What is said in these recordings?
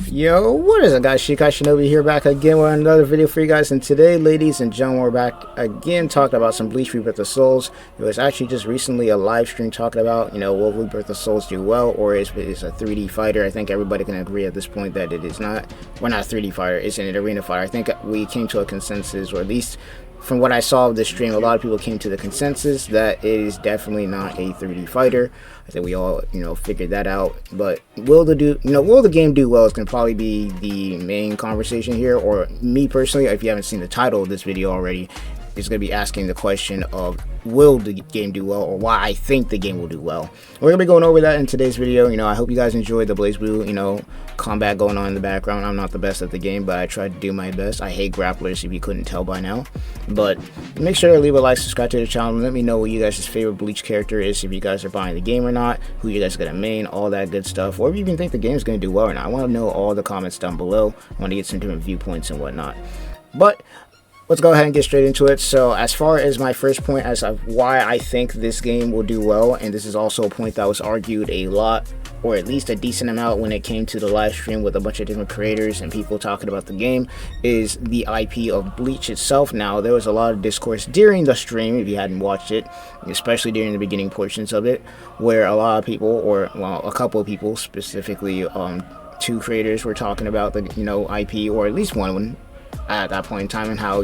Yo, what is it, guys? Shinobi here, back again with another video for you guys. And today, ladies and gentlemen, we're back again talking about some Bleach Rebirth of Souls. It was actually just recently a live stream talking about, will Rebirth of Souls do well, or is it a 3D fighter? I think everybody can agree at this point that it is not. Well, not a 3D fighter, it's an arena fighter. I think we came to a consensus, or at least from what I saw of this stream, a lot of people came to the consensus that it is definitely not a 3D fighter. I think we all, figured that out. But will the game do well is going to probably be the main conversation here. Or me personally, if you haven't seen the title of this video already, is going to be asking the question of will the game do well, or why I think the game will do well. We're going to be going over that in today's video. I hope you guys enjoyed the Blaze Blue, combat going on in the background. I'm not the best at the game, but I tried to do my best. I hate grapplers, if you couldn't tell by now. But make sure to leave a like, subscribe to the channel, and let me know what you guys' favorite Bleach character is, if you guys are buying the game or not, who you guys are going to main, all that good stuff, or if you even think the game is going to do well or not. I want to know all the comments down below. I want to get some different viewpoints and whatnot. But let's go ahead and get straight into it. So as far as my first point as of why I think this game will do well, and this is also a point that was argued a lot, or at least a decent amount when it came to the live stream with a bunch of different creators and people talking about the game, is the IP of Bleach itself. Now, there was a lot of discourse during the stream, if you hadn't watched it, especially during the beginning portions of it, where a lot of people, or well, a couple of people, specifically two creators, were talking about the IP, or at least one of them at that point in time, and how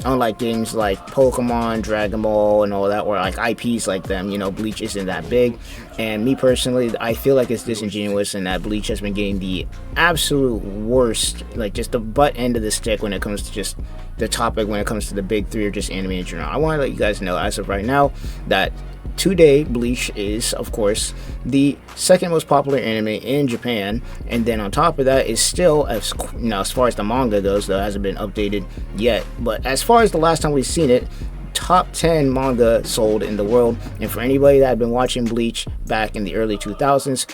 unlike games like Pokemon, Dragon Ball, and all that, or like IPs like them, Bleach isn't that big. And me personally, I feel like it's disingenuous, and that Bleach has been getting the absolute worst, like just the butt end of the stick when it comes to just the topic, when it comes to the big three or just anime in general. I want to let you guys know as of right now that today Bleach is, of course, the second most popular anime in Japan, and then on top of that is still, as far as the manga goes, though it hasn't been updated yet, but as far as the last time we've seen it, top 10 manga sold in the world. And for anybody that had been watching Bleach back in the early 2000s,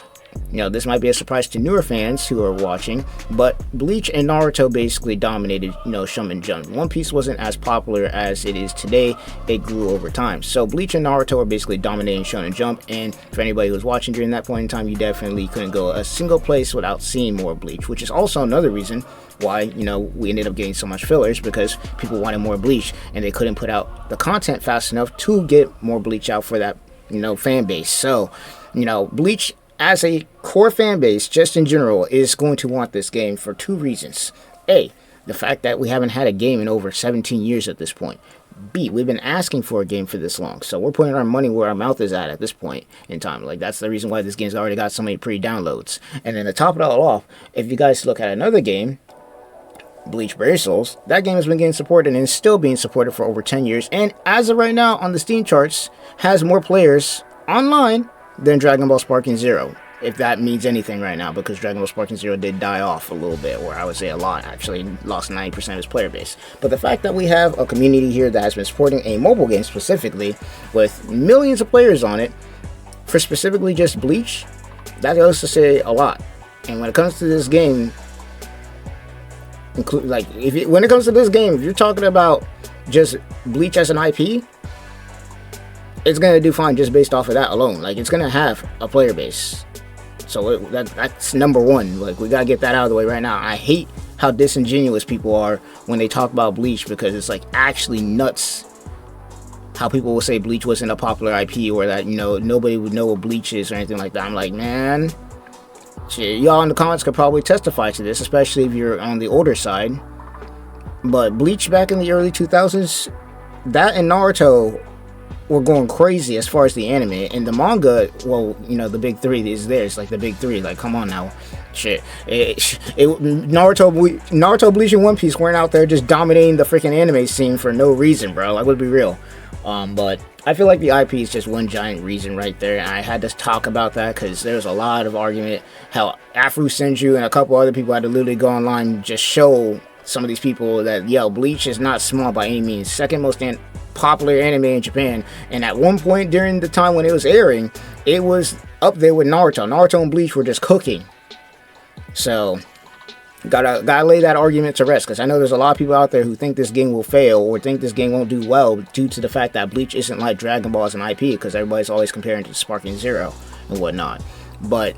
this might be a surprise to newer fans who are watching, but Bleach and Naruto basically dominated, Shonen Jump. One Piece wasn't as popular as it is today. It grew over time. So Bleach and Naruto are basically dominating Shonen Jump, and for anybody who was watching during that point in time, you definitely couldn't go a single place without seeing more Bleach, which is also another reason why, we ended up getting so much fillers, because people wanted more Bleach, and they couldn't put out the content fast enough to get more Bleach out for that, fan base. So, Bleach, as a core fan base, just in general, is going to want this game for two reasons. A, the fact that we haven't had a game in over 17 years at this point. B, we've been asking for a game for this long, so we're putting our money where our mouth is at this point in time. Like, that's the reason why this game's already got so many pre-downloads. And then to top it all off, if you guys look at another game, Bleach Brave Souls, that game has been getting supported and is still being supported for over 10 years, and as of right now on the Steam charts, has more players online than Dragon Ball Sparking Zero, if that means anything right now, because Dragon Ball Sparking Zero did die off a little bit, or I would say a lot, actually lost 90% of his player base. But the fact that we have a community here that has been supporting a mobile game specifically, with millions of players on it, for specifically just Bleach, that goes to say a lot. And when it comes to this game, when it comes to this game, if you're talking about just Bleach as an IP, it's going to do fine just based off of that alone. Like, it's going to have a player base. So that's number one. Like, we got to get that out of the way right now. I hate how disingenuous people are when they talk about Bleach, because it's like actually nuts how people will say Bleach wasn't a popular IP, or that, nobody would know what Bleach is or anything like that. I'm like, man, shit, y'all in the comments could probably testify to this, especially if you're on the older side. But Bleach back in the early 2000s, that and Naruto were going crazy as far as the anime, and the manga, well, the big three is there. It's like the big three, like, come on now, shit. Naruto, Bleach, and One Piece weren't out there just dominating the freaking anime scene for no reason, bro. Like, let's be real. But I feel like the IP is just one giant reason right there, and I had to talk about that because there's a lot of argument how Afro Senju and a couple other people had to literally go online and just show some of these people that, Bleach is not small by any means. Second most popular anime in Japan, and at one point during the time when it was airing, it was up there with Naruto. Naruto and Bleach were just cooking. So gotta lay that argument to rest, because I know there's a lot of people out there who think this game will fail, or think this game won't do well, due to the fact that Bleach isn't like Dragon Ball as an IP, because everybody's always comparing it to Sparking Zero and whatnot. But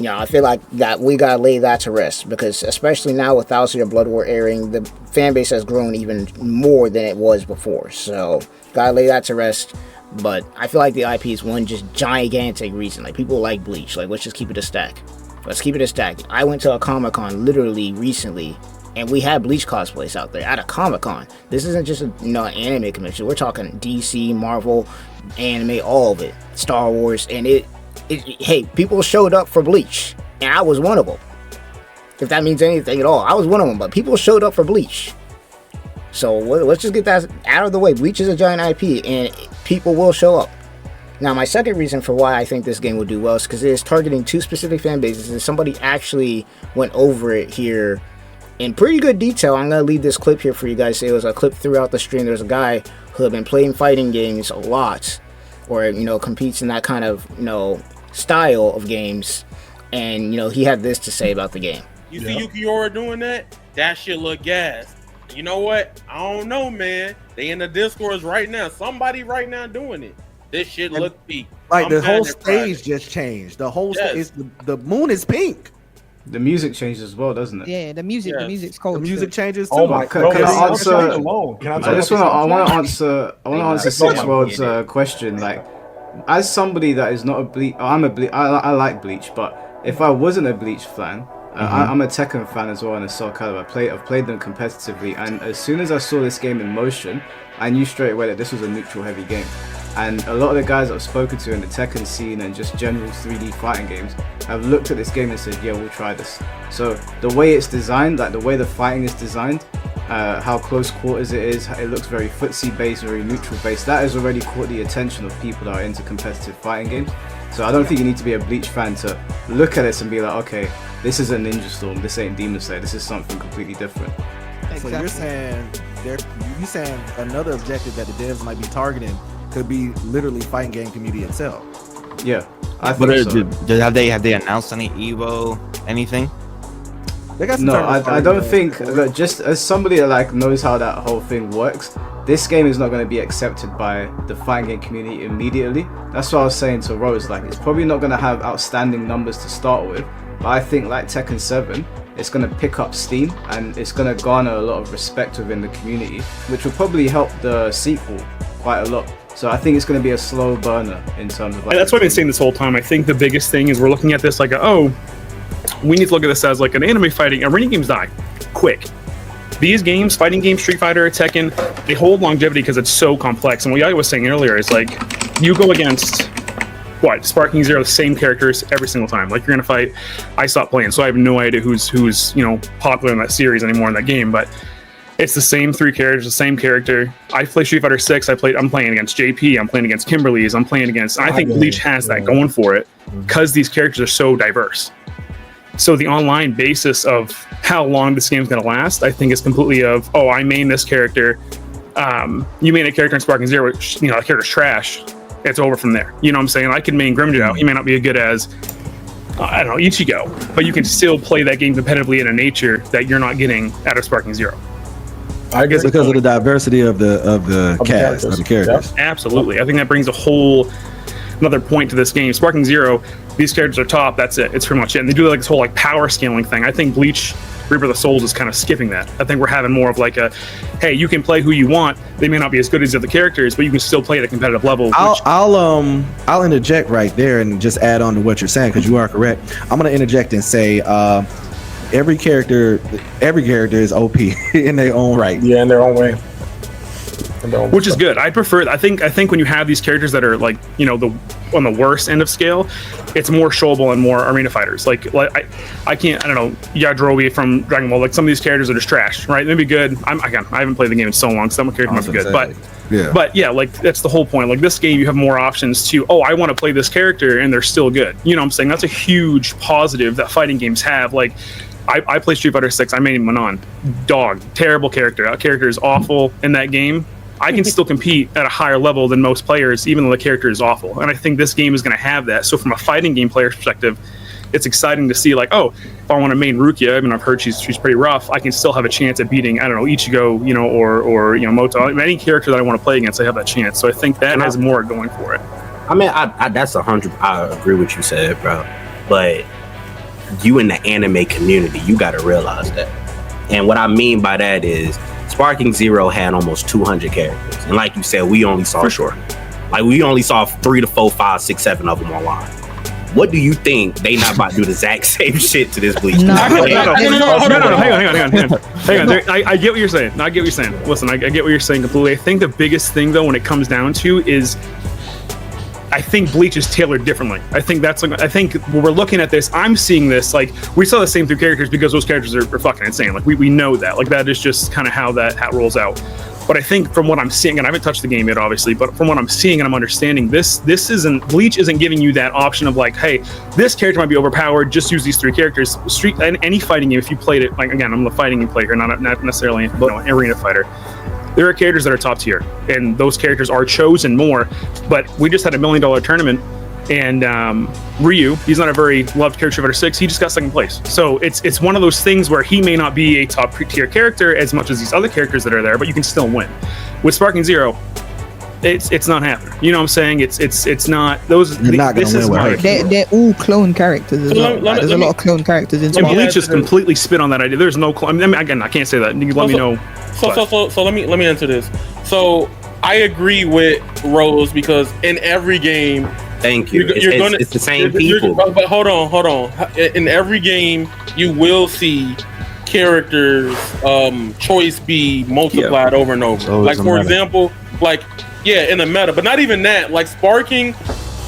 I feel like that we gotta lay that to rest, because especially now with Thousand Year Blood War airing, the fan base has grown even more than it was before. So gotta lay that to rest. But I feel like the IP is one just gigantic reason. Like, people like Bleach. Like, let's just keep it a stack. Let's keep it a stack. I went to a Comic-Con literally recently, and we had Bleach cosplays out there at a Comic-Con. This isn't just an anime convention. We're talking DC, Marvel, anime, all of it, Star Wars, and hey, people showed up for Bleach, and I was one of them. If that means anything at all, I was one of them. But people showed up for Bleach. So let's just get that out of the way. Bleach is a giant IP, and people will show up. Now, my second reason for why I think this game will do well is because it is targeting two specific fan bases, and somebody actually went over it here in pretty good detail. I'm going to leave this clip here for you guys. It was a clip throughout the stream. There's a guy who had been playing fighting games a lot, or, competes in that kind of, style of games, and, he had this to say about the game. You see Yukiora doing that? That shit look gas. You know what? I don't know, man. They in the Discords right now. Somebody right now doing it. This shit look peak. Like, the whole stage just changed. The whole stage, the moon is pink. The music changes as well, doesn't it? Yeah, the music's cold. The music changes too. Oh my god! Can I answer? I want to answer Six World's question. Like, as somebody that is not a Bleach, I like Bleach, but if I wasn't a Bleach fan, I'm a Tekken fan as well, and a Soul Calibur. I've played them competitively, and as soon as I saw this game in motion, I knew straight away that this was a neutral heavy game. And a lot of the guys I've spoken to in the Tekken scene and just general 3D fighting games have looked at this game and said, yeah, we'll try this. So the way it's designed, like the way the fighting is designed, how close quarters it is, it looks very footsie based, very neutral based. That has already caught the attention of people that are into competitive fighting games. So I don't think you need to be a Bleach fan to look at this and be like, okay, this is a Ninja Storm, this ain't Demon Slayer, this is something completely different. So you're saying another objective that the devs might be targeting could be literally fighting game community itself. Yeah, I think so. Have they announced any Evo anything? They got some I don't think that, just as somebody that knows how that whole thing works, this game is not going to be accepted by the fighting game community immediately. That's what I was saying to Rose. Like, it's probably not going to have outstanding numbers to start with, but I think like Tekken 7, it's going to pick up steam and it's going to garner a lot of respect within the community, which will probably help the sequel quite a lot. So I think it's going to be a slow burner in terms of that's what I've been saying this whole time. I think the biggest thing is we're looking at this like, we need to look at this as like an anime fighting. Arena games die quick. These games, fighting games, Street Fighter, Tekken, they hold longevity because it's so complex. And what I was saying earlier is like, you go against Sparking Zero, the same characters every single time. Like, you're gonna fight. I stopped playing, so I have no idea who's popular in that series anymore in that game. But it's the same three characters, the same character. I play Street Fighter 6. I'm playing against JP. I'm playing against Kimberly's. I'm playing against. I think Bleach has that going for it because these characters are so diverse. So the online basis of how long this game's going to last, I think, is completely of, I main this character. You main a character in Sparking Zero, which, the character's trash. It's over from there. You know what I'm saying? I can main Grimjow. He may not be as good as, I don't know, Ichigo, but you can still play that game competitively in a nature that you're not getting out of Sparking Zero. I guess because of the diversity of the cast of the characters. Yep. Absolutely. I think that brings another point to this game. Sparking Zero, these characters are top, that's it. It's pretty much it. And they do this whole power scaling thing. I think Bleach Rebirth of the Souls is kind of skipping that. I think we're having more of hey, you can play who you want. They may not be as good as the other characters, but you can still play at a competitive level. I'll interject right there and just add on to what you're saying, because you are correct. I'm going to interject and say every character is OP in their own right. Yeah, in their own way. Which is good. I prefer. I think when you have these characters that are on the worst end of scale, it's more showable and more arena fighters. I can't. I don't know. Yajirobe from Dragon Ball. Some of these characters are just trash, right? They'd be good. I haven't played the game in so long. Some characters might be good, but that's the whole point. This game, you have more options to. I want to play this character, and they're still good. You know what I'm saying? That's a huge positive that fighting games have. I play Street Fighter 6. I made Manon. Dog. Terrible character. That character is awful in that game. I can still compete at a higher level than most players, even though the character is awful. And I think this game is going to have that. So from a fighting game player's perspective, it's exciting to see if I want to main Rukia, I've heard she's pretty rough, I can still have a chance at beating, Ichigo, or Moto. Any character that I want to play against, I have that chance. So I think that has more going for it. I mean, that's 100. I agree with what you said, bro. But you in the anime community, you got to realize that. And what I mean by that is Sparking Zero had almost 200 characters. And like you said, we only saw we only saw 3 to 4, 5, 6, 7 of them online. What do you think they not about to do the exact same shit to this Bleach? No, hang on. I get what you're saying. I get what you're saying. Listen, I get what you're saying completely. I think the biggest thing though, when it comes down to, is I think Bleach is tailored differently. I think when we're looking at this, I'm seeing this like we saw the same through characters because those characters are fucking insane. Like we know that. Like that is just kind of how that rolls out. But I think from what I'm seeing, and I haven't touched the game yet, obviously, but from what I'm seeing and I'm understanding, Bleach isn't giving you that option of like, hey, this character might be overpowered, just use these 3 characters. Any fighting game, if you played it, like again, I'm the fighting game player, not necessarily an arena fighter. There are characters that are top tier, and those characters are chosen more. But we just had $1 million tournament, and Ryu, he's not a very loved character of 6. He just got 2nd place. So it's one of those things where he may not be a top tier character as much as these other characters that are there, but you can still win. With Sparking Zero, it's not happening. You know what I'm saying? It's not those. You're not gonna win with her. They're all clone characters as well. There's a lot of clone characters in Sparking. Bleach just completely spit on that idea. There's no clone. I mean, again, I can't say that. You let me know. So let me answer this. So I agree with Rose because in every game, thank you. It's the same people. But hold on. In every game, you will see characters' choice be multiplied over and over. Like for example, in the meta, but not even that. Like Sparking,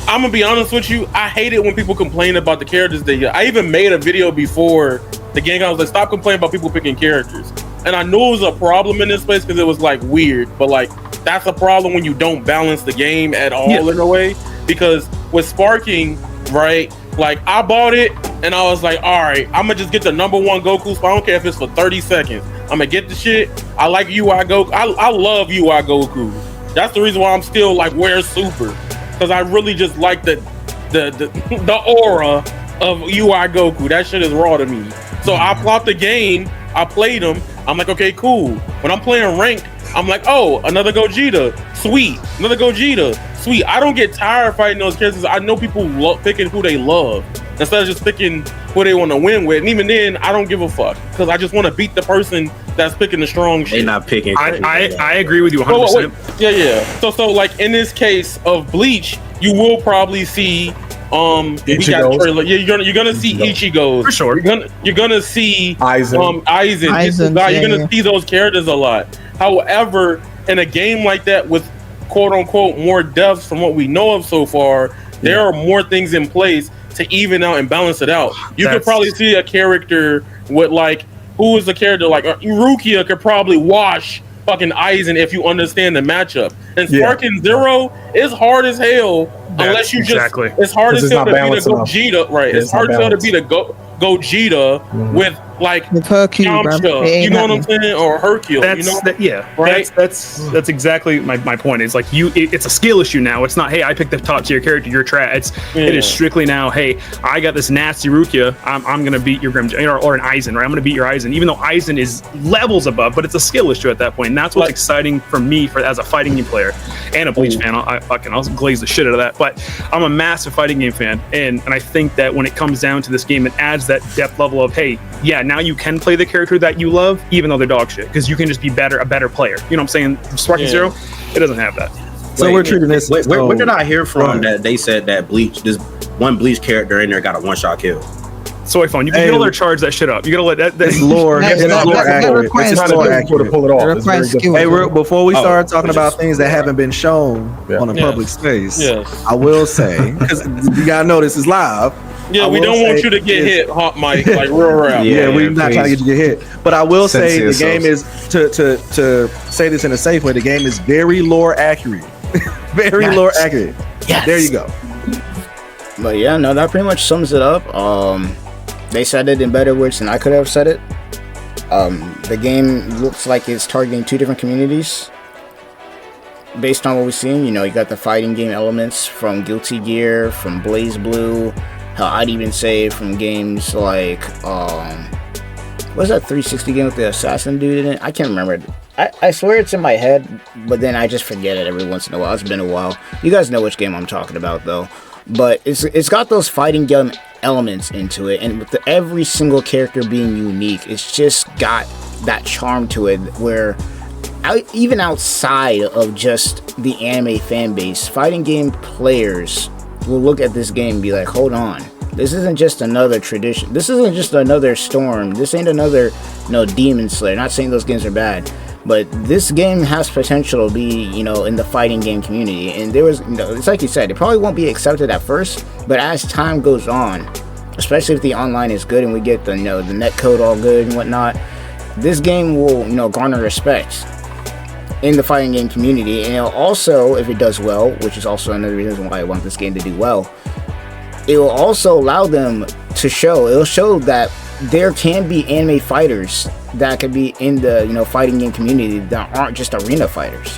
I'm gonna be honest with you. I hate it when people complain about the characters they get. I even made a video before the game. I was like, stop complaining about people picking characters. And I knew it was a problem in this place because it was like weird, but like that's a problem when you don't balance the game at all in a way. Because with Sparking, right? Like I bought it and I was like, all right, I'm gonna just get the #1 Goku spot. I don't care if it's for 30 seconds. I'm gonna get the shit. I like UI Goku. I love UI Goku. That's the reason why I'm still like, where's Super? Because I really just like the aura of UI Goku. That shit is raw to me. So I plopped the game. I played him. I'm like, okay, cool. When I'm playing ranked, I'm like, oh, another Gogeta, sweet. Another Gogeta, sweet. I don't get tired fighting those characters. I know people picking who they love instead of just picking who they want to win with. And even then, I don't give a fuck because I just want to beat the person that's picking the strong shit. They're not picking. I agree with you 100%. Yeah. So like in this case of Bleach, you will probably see we got trailer. Yeah, you're gonna see Ichigo for sure. You're gonna see Aizen. You're gonna see those characters a lot. However, in a game like that with quote unquote more deaths from what we know of so far, there are more things in place to even out and balance it out. You could probably see a character with like who is the character like Rukia could probably wash fucking Aizen if you understand the matchup. And Sparking Zero is hard as hell. Unless you it's hard as hell to beat a Gogeta, right? It's hard as hell to beat a Gogeta with like Hercule, you know what I'm saying, or Hercule. Right? That's exactly my point. It's like it's a skill issue now. It's not, hey, I picked the top tier character, you're trash. It is strictly now, hey, I got this nasty Rukia. I'm gonna beat your Grim or an Aizen, right? I'm gonna beat your Aizen, even though Aizen is levels above, but it's a skill issue at that point. And that's what's exciting for me as a fighting game player and a Bleach fan. I'll glaze the shit out of that. But I'm a massive fighting game fan, and I think that when it comes down to this game, it adds that depth level of, hey, now you can play the character that you love, even though they're dog shit, because you can just be a better player. You know what I'm saying? Sparking Zero, it doesn't have that. So we're treating this. Where did I hear from that they said that this one Bleach character in there got a one-shot kill? Soy phone. You gotta let her charge that shit up. You gotta let that. It's lore. It's lore accurate. It's lore accurate to pull it off. Hey, before we start talking about things that haven't been shown on a public space, I will say, because you gotta know this is live. Yeah, we don't want you to get hit, hot mic, like real rap. We're not trying to get you hit. But I will say the game is to say this in a safe way. The game is very lore accurate. Very lore accurate. Yes. There you go. But yeah, no, that pretty much sums it up. They said it in better words than I could have said it. The game looks like it's targeting 2 different communities. Based on what we've seen, you got the fighting game elements from Guilty Gear, from Blaze Blue. Hell, I'd even say from games like, what's that 360 game with the assassin dude in it? I can't remember it. I swear it's in my head, but then I just forget it every once in a while. It's been a while. You guys know which game I'm talking about, though. but it's got those fighting game elements into it, and with every single character being unique, it's just got that charm to it where even outside of just the anime fan base, fighting game players will look at this game and be like, hold on, this isn't just another tradition, this isn't just another Storm, this ain't another Demon Slayer. Not saying those games are bad, but this game has potential to be, in the fighting game community. And there was, it's like you said, it probably won't be accepted at first, but as time goes on, especially if the online is good and we get the, the net code all good and whatnot, this game will, garner respect in the fighting game community. And it'll also, if it does well, which is also another reason why I want this game to do well, it will also allow them to show, it'll show that there can be anime fighters that could be in the fighting game community that aren't just arena fighters.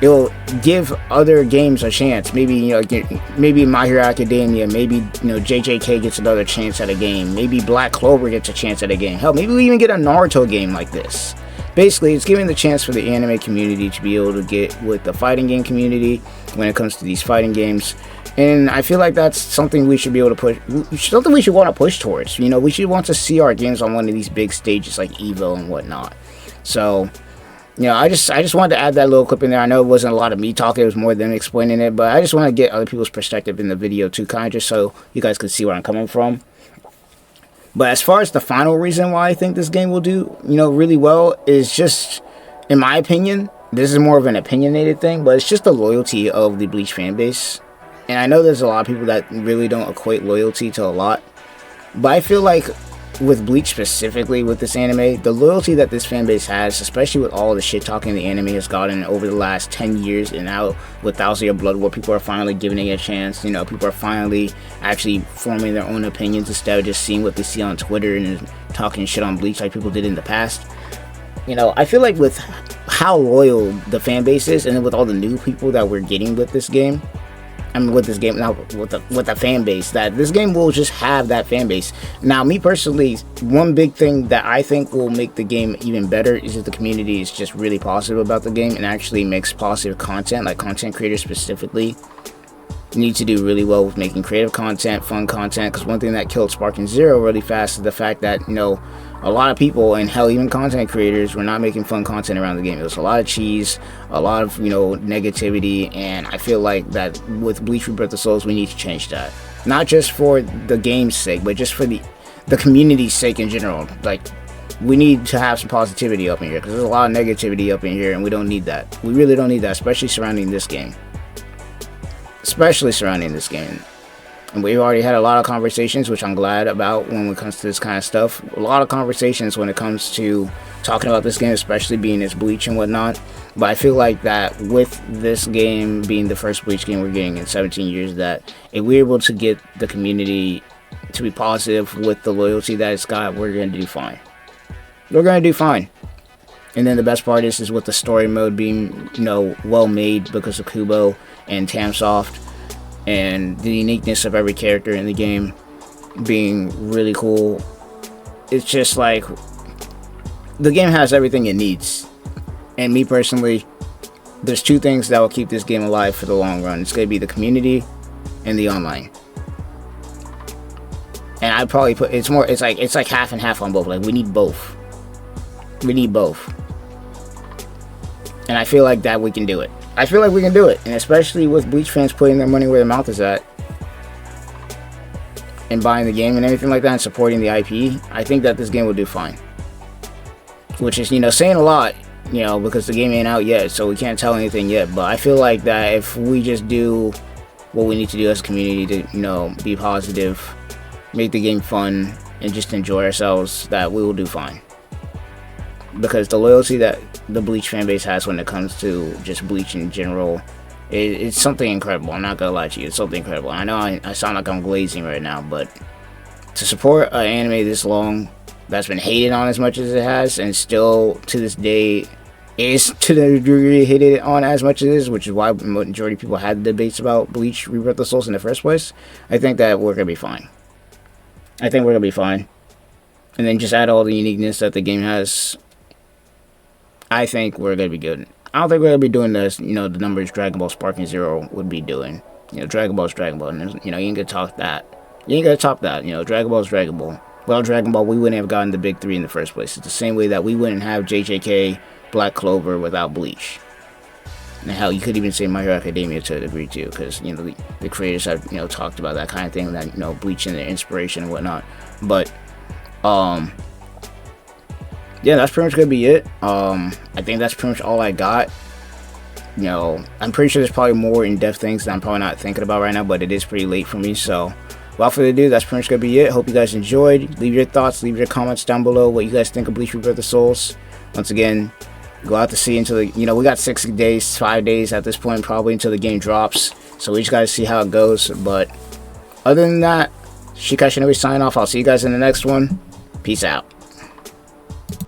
It'll give other games a chance. Maybe maybe My Hero Academia, maybe JJK gets another chance at a game, maybe Black Clover gets a chance at a game. Hell, maybe we even get a Naruto game like this. Basically, it's giving the chance for the anime community to be able to get with the fighting game community when it comes to these fighting games. And I feel like that's something we should be able to push, something we should want to push towards. We should want to see our games on one of these big stages like EVO and whatnot. So, I just wanted to add that little clip in there. I know it wasn't a lot of me talking, it was more them explaining it, but I just want to get other people's perspective in the video too, kind of just so you guys can see where I'm coming from. But as far as the final reason why I think this game will do, really well is just, in my opinion, this is more of an opinionated thing, but it's just the loyalty of the Bleach fan base. And I know there's a lot of people that really don't equate loyalty to a lot, but I feel like with Bleach specifically, with this anime, the loyalty that this fan base has, especially with all the shit talking the anime has gotten over the last 10 years, and now with Thousand Year Blood War, people are finally giving it a chance. People are finally actually forming their own opinions instead of just seeing what they see on Twitter and talking shit on Bleach like people did in the past. I feel like with how loyal the fan base is, and then with all the new people that we're getting with this game, with the fan base, that this game will just have that fan base. Now, me personally, one big thing that I think will make the game even better is that the community is just really positive about the game and actually makes positive content. Like, content creators specifically need to do really well with making creative content, fun content, because one thing that killed Sparking Zero really fast is the fact that, a lot of people, and hell, even content creators, were not making fun content around the game. It was a lot of cheese, a lot of, negativity, and I feel like that with Bleach Rebirth of the Souls, we need to change that. Not just for the game's sake, but just for the community's sake in general. Like, we need to have some positivity up in here, because there's a lot of negativity up in here, and we don't need that. We really don't need that, especially surrounding this game. And we've already had a lot of conversations, which I'm glad about when it comes to this kind of stuff. A lot of conversations when it comes to talking about this game, especially being as Bleach and whatnot. But I feel like that with this game being the first Bleach game we're getting in 17 years, that if we're able to get the community to be positive with the loyalty that it's got, we're going to do fine. We're going to do fine. And then the best part is with the story mode being, well made because of Kubo and Tamsoft, and the uniqueness of every character in the game being really cool. It's just like, the game has everything it needs. And me personally, there's two things that will keep this game alive for the long run. It's going to be the community and the online. And I'd probably put, it's like half and half on both. Like, we need both. And I feel like that we can do it. And especially with Bleach fans putting their money where their mouth is at and buying the game and everything like that and supporting the IP, I think that this game will do fine. Which is, saying a lot, because the game ain't out yet, so we can't tell anything yet. But I feel like that if we just do what we need to do as a community to, be positive, make the game fun, and just enjoy ourselves, that we will do fine. Because the loyalty that the Bleach fanbase has when it comes to just Bleach in general, it's something incredible. I'm not gonna lie to you, it's something incredible. I know I sound like I'm glazing right now, but to support an anime this long that's been hated on as much as it has, and still to this day is to the degree hated on as much as it is, which is why the majority of people had debates about Bleach Rebirth of the Souls in the first place, I think that we're gonna be fine. And then just add all the uniqueness that the game has, I think we're going to be good. I don't think we're going to be doing this, the numbers Dragon Ball Sparking Zero would be doing. You know, Dragon Ball's Dragon Ball, and you know, you ain't gonna top that. You ain't gonna top that. You know, Dragon Ball's Dragon Ball. Without Dragon Ball, we wouldn't have gotten the big 3 in the first place. It's the same way that we wouldn't have JJK, Black Clover without Bleach. And hell, you could even say My Hero Academia to a degree too, because you know the creators have, you know, talked about that kind of thing, that, you know, Bleach and their inspiration and whatnot. But yeah, that's pretty much gonna be it. I think that's pretty much all I got. You know, I'm pretty sure there's probably more in-depth things that I'm probably not thinking about right now, but it is pretty late for me. So without further ado, that's pretty much gonna be it. Hope you guys enjoyed. Leave your thoughts, leave your comments down below, what you guys think of Bleach Rebirth of the Souls. Once again, go out to sea until the, you know, we got 60 days, 5 days at this point probably until the game drops. So we just gotta see how it goes. But other than that, Shinobi signing off. I'll see you guys in the next one. Peace out.